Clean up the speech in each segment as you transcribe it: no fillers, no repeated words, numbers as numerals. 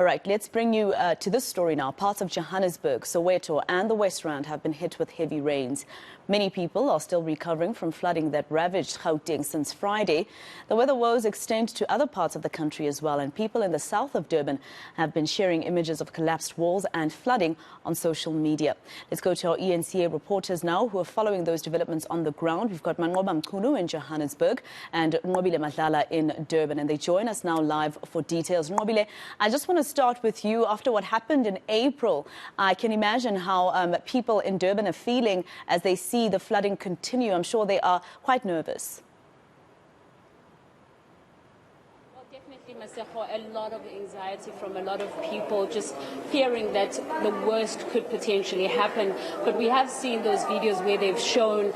All right, let's bring you to this story now. Parts of Johannesburg, Soweto and the West Rand have been hit with heavy rains. Many people are still recovering from flooding that ravaged Gauteng since Friday. The weather woes extend to other parts of the country as well, and people in the south of Durban have been sharing images of collapsed walls and flooding on social media. Let's go to our eNCA reporters now who are following those developments on the ground. We've got Manqoba Mchunu in Johannesburg and Nqobile Madlala in Durban, and they join us now live for details. Nqobile, I just want to start with you. After what happened in April, I can imagine how people in Durban are feeling as they see the flooding continue. I'm sure they are quite nervous. A lot of anxiety from a lot of people, just fearing that the worst could potentially happen. But we have seen those videos where they've shown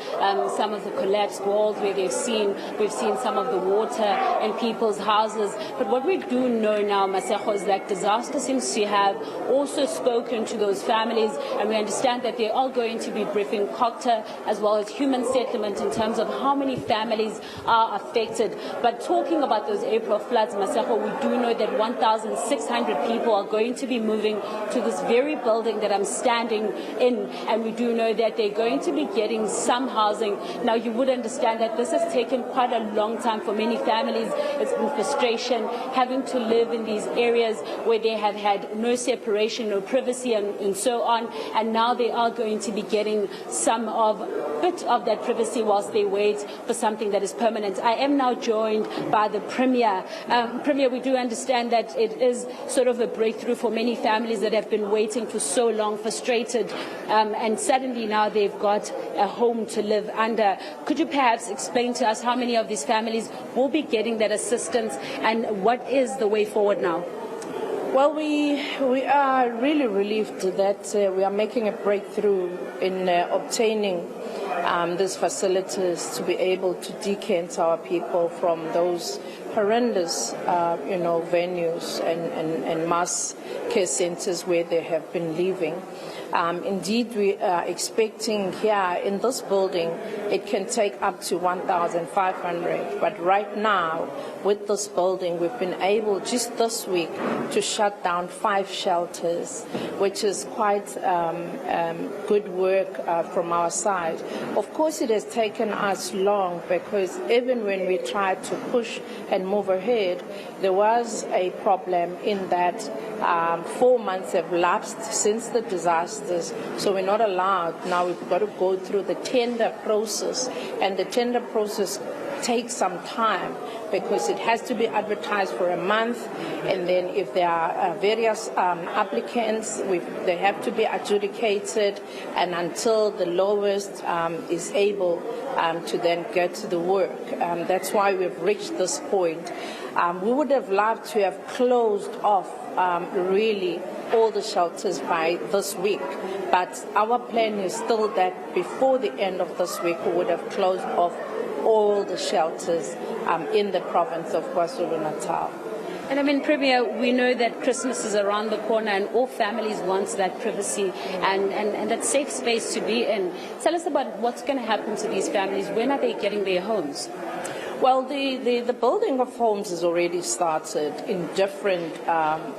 some of the collapsed walls, where we've seen some of the water in people's houses. But what we do know now, Maseko, is that disaster seems to have also spoken to those families, and we understand that they are going to be briefing COCTA as well as human settlement in terms of how many families are affected. But talking about those April floods, Maseko, we do know that 1,600 people are going to be moving to this very building that I'm standing in, and we do know that they're going to be getting some housing. Now, you would understand that this has taken quite a long time for many families. It's been frustration having to live in these areas where they have had no separation, no privacy, and so on, and now they are going to be getting some bit of that privacy whilst they wait for something that is permanent. I am now joined by the Premier. Premier, we do understand that it is sort of a breakthrough for many families that have been waiting for so long, frustrated, and suddenly now they've got a home to live under. Could you perhaps explain to us how many of these families will be getting that assistance, and what is the way forward now? Well, we are really relieved that we are making a breakthrough in obtaining these facilities to be able to decant our people from those horrendous, venues and mass care centers where they have been living. Indeed, we are expecting here in this building, it can take up to 1,500. But right now, with this building, we've been able just this week to shut down 5 shelters, which is quite good work from our side. Of course, it has taken us long because even when we tried to push and move ahead, there was a problem in that 4 months have lapsed since the disasters, so we're not allowed. Now we've got to go through the tender process, and the tender process takes some time because it has to be advertised for a month, and then if there are various applicants, they have to be adjudicated, and until the lowest is able to then get to the work. That's why we've reached this point. We would have loved to have closed off really all the shelters by this week, but our plan is still that before the end of this week we would have closed off all the shelters in the province of KwaZulu-Natal. And I mean, Premier, we know that Christmas is around the corner and all families want that privacy and that safe space to be in. Tell us about what's going to happen to these families. When are they getting their homes? Well, the building of homes has already started in different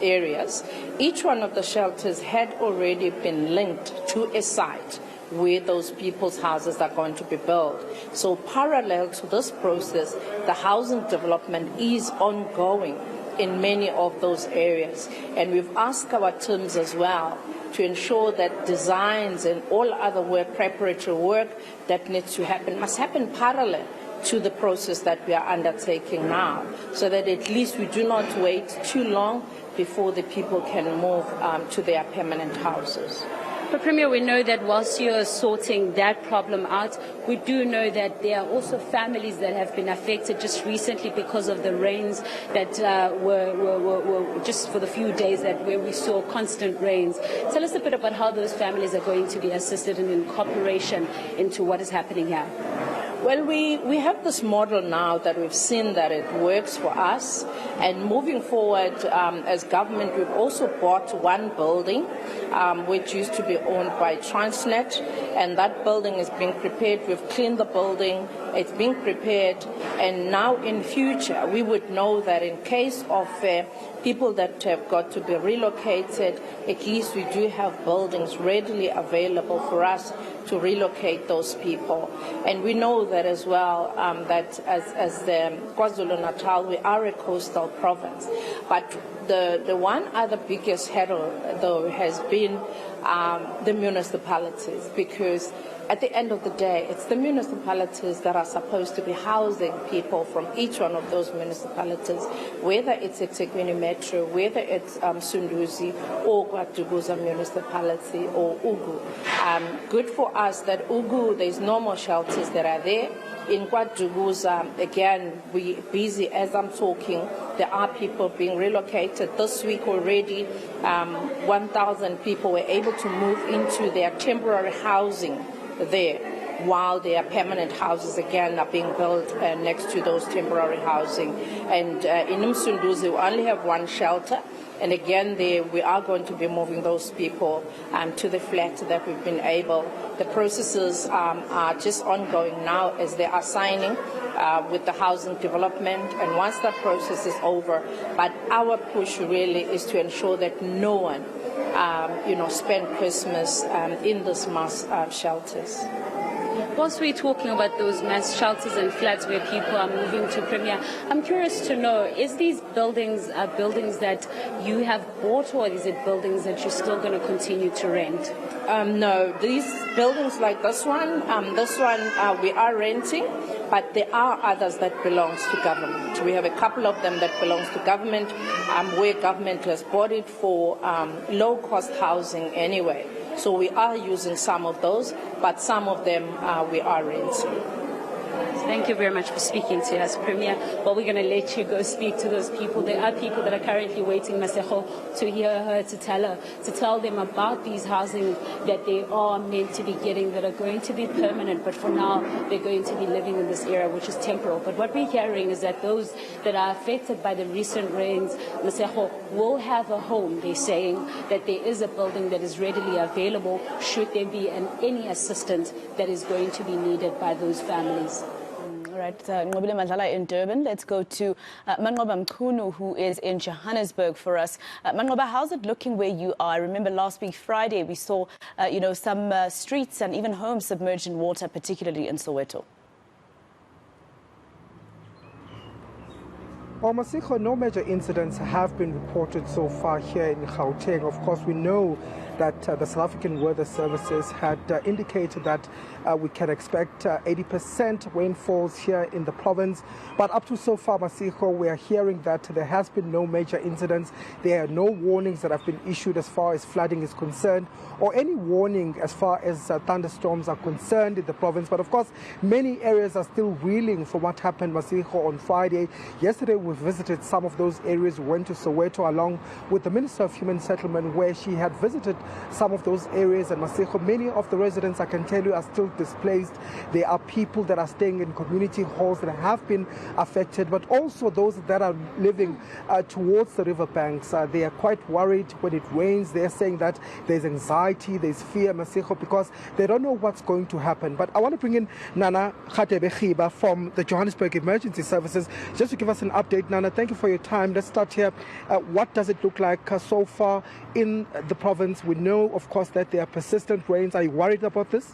areas. Each one of the shelters had already been linked to a site where those people's houses are going to be built. So parallel to this process, the housing development is ongoing in many of those areas. And we've asked our teams as well to ensure that designs and all other work, preparatory work that needs to happen, must happen parallel to the process that we are undertaking now, so that at least we do not wait too long before the people can move to their permanent houses. But Premier, we know that whilst you're sorting that problem out, we do know that there are also families that have been affected just recently because of the rains that were just for the few days where we saw constant rains. Tell us a bit about how those families are going to be assisted and in cooperation into what is happening here. Well, we have this model now that we've seen that it works for us, and moving forward as government, we've also bought one building which used to be owned by Transnet, and that building is being prepared. We've cleaned the building, it's being prepared, and now in future we would know that in case of people that have got to be relocated, at least we do have buildings readily available for us to relocate those people. And we know that as well, that as the KwaZulu-Natal, we are a coastal province. But the one other biggest hurdle, though, has been the municipalities, because at the end of the day, it's the municipalities that are supposed to be housing people from each one of those municipalities, whether it's eThekwini Metro, whether it's Sunduzi or KwaDuguza municipality or Ugu. Good for us that Ugu, there's no more shelters that are there. In KwaDuguza, again, we're busy as I'm talking. There are people being relocated. This week already, 1,000 people were able to move into their temporary housing there, while their permanent houses again are being built next to those temporary housing. And in Msunduzi, we only have one shelter. And again, we are going to be moving those people to the flat that we've been able. The processes are just ongoing now as they are signing with the housing development. And once that process is over, but our push really is to ensure that no one spend Christmas in these mass shelters. Whilst we're talking about those mass shelters and flats where people are moving to Premier, I'm curious to know, is these buildings buildings that you have bought, or is it buildings that you're still going to continue to rent? No, these buildings like this one we are renting, but there are others that belongs to government. We have a couple of them that belongs to government, where government has bought it for low-cost housing anyway. So we are using some of those, but some of them we are renting. Thank you very much for speaking to us, Premier. Well, we're going to let you go speak to those people. There are people that are currently waiting, Masego, to hear her, to tell them about these housing that they are meant to be getting, that are going to be permanent, but for now they're going to be living in this era, which is temporal. But what we're hearing is that those that are affected by the recent rains, Masego, will have a home. They're saying that there is a building that is readily available should there be any assistance that is going to be needed by those families. All right, Nqobile Madlala in Durban. Let's go to Manqoba Mchunu, who is in Johannesburg for us. Manqoba, how's it looking where you are? I remember last week, Friday, we saw, some streets and even homes submerged in water, particularly in Soweto. Well, Masiko, no major incidents have been reported so far here in Gauteng. Of course, we know that the South African Weather Services had indicated that we can expect 80% rainfalls here in the province. But up to so far, Masiko, we are hearing that there has been no major incidents. There are no warnings that have been issued as far as flooding is concerned, or any warning as far as thunderstorms are concerned in the province. But of course, many areas are still reeling from what happened, Masiko, on Friday. Yesterday, we visited some of those areas. We went to Soweto along with the Minister of Human Settlement, where she had visited some of those areas. And Masiko, many of the residents, I can tell you, are still displaced. There are people that are staying in community halls that have been affected, but also those that are living towards the riverbanks. They are quite worried when it rains. They're saying that there's anxiety, there's fear, Masiko, because they don't know what's going to happen. But I want to bring in Nana Khatebe from the Johannesburg Emergency Services just to give us an update. Nana, thank you for your time. Let's start here. What does it look like so far in the province? We know, of course, that there are persistent rains. Are you worried about this?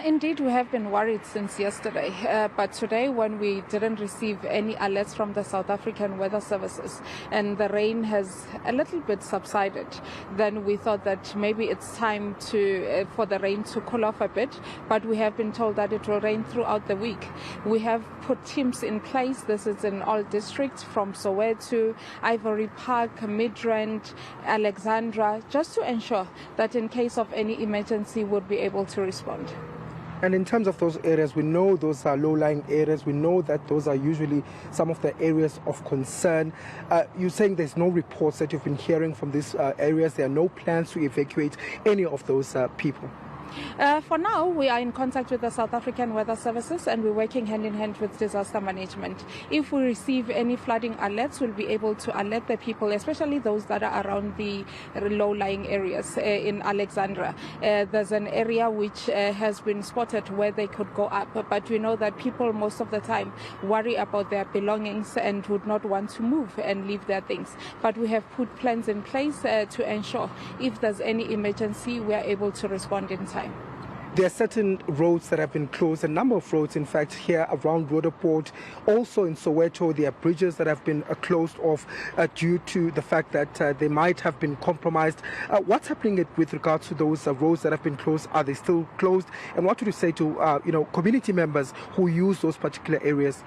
Indeed, we have been worried since yesterday, but today when we didn't receive any alerts from the South African Weather Services and the rain has a little bit subsided, then we thought that maybe it's time for the rain to cool off a bit, but we have been told that it will rain throughout the week. We have put teams in place. This is in all districts from Soweto, Ivory Park, Midrand, Alexandra, just to ensure that in case of any emergency we'll be able to respond. And in terms of those areas, we know those are low-lying areas. We know that those are usually some of the areas of concern. You're saying there's no reports that you've been hearing from these areas. There are no plans to evacuate any of those people. For now, we are in contact with the South African Weather Services and we're working hand in hand with disaster management. If we receive any flooding alerts, we'll be able to alert the people, especially those that are around the low-lying areas in Alexandra. There's an area which has been spotted where they could go up, but we know that people most of the time worry about their belongings and would not want to move and leave their things. But we have put plans in place to ensure if there's any emergency, we are able to respond in time. There are certain roads that have been closed, a number of roads, in fact, here around Roodepoort. Also in Soweto, there are bridges that have been closed off due to the fact that they might have been compromised. What's happening with regards to those roads that have been closed? Are they still closed? And what would you say to community members who use those particular areas?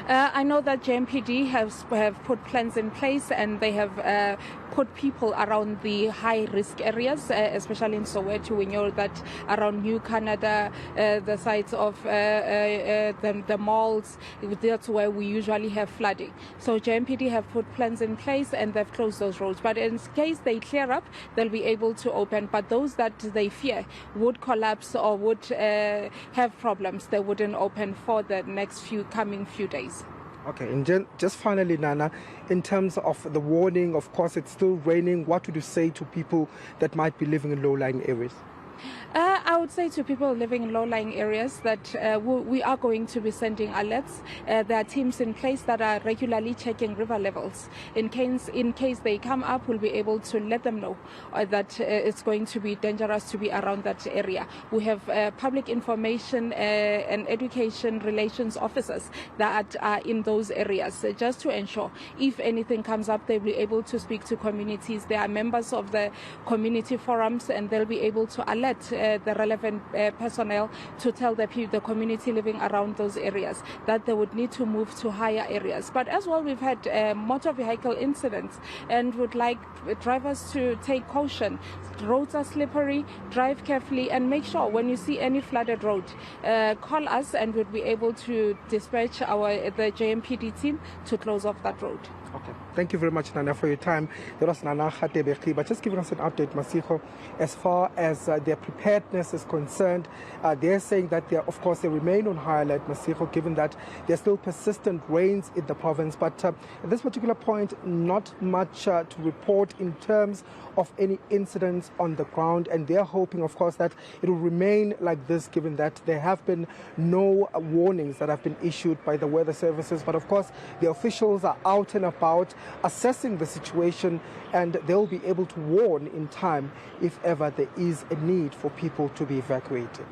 I know that JMPD have put plans in place and they have put people around the high-risk areas, especially in Soweto. We know that around New Canada, the sites of the malls, that's where we usually have flooding. So JMPD have put plans in place and they've closed those roads. But in case they clear up, they'll be able to open. But those that they fear would collapse or would have problems, they wouldn't open for the next coming few days. Okay, and just finally, Nana, in terms of the warning, of course, it's still raining. What would you say to people that might be living in low-lying areas? I would say to people living in low-lying areas that we are going to be sending alerts. There are teams in place that are regularly checking river levels. In case they come up, we'll be able to let them know that it's going to be dangerous to be around that area. We have public information and education relations officers that are in those areas just to ensure if anything comes up, they'll be able to speak to communities. They are members of the community forums and they'll be able to alert the relevant personnel to tell the community living around those areas that they would need to move to higher areas. But as well, we've had motor vehicle incidents and would like drivers to take caution. Roads are slippery, drive carefully and make sure when you see any flooded road, call us and we'll be able to dispatch the JMPD team to close off that road. Okay. Thank you very much, Nana, for your time. That was Nana Khatebe, but just giving us an update, Masigo, as far as their preparedness is concerned. They're saying that of course, they remain on high alert, Masigo, given that there's still persistent rains in the province. But at this particular point, not much to report in terms of any incidents on the ground. And they're hoping, of course, that it will remain like this, given that there have been no warnings that have been issued by the weather services. But of course, the officials are out and about assessing the situation, and they'll be able to warn in time if ever there is a need for people to be evacuated.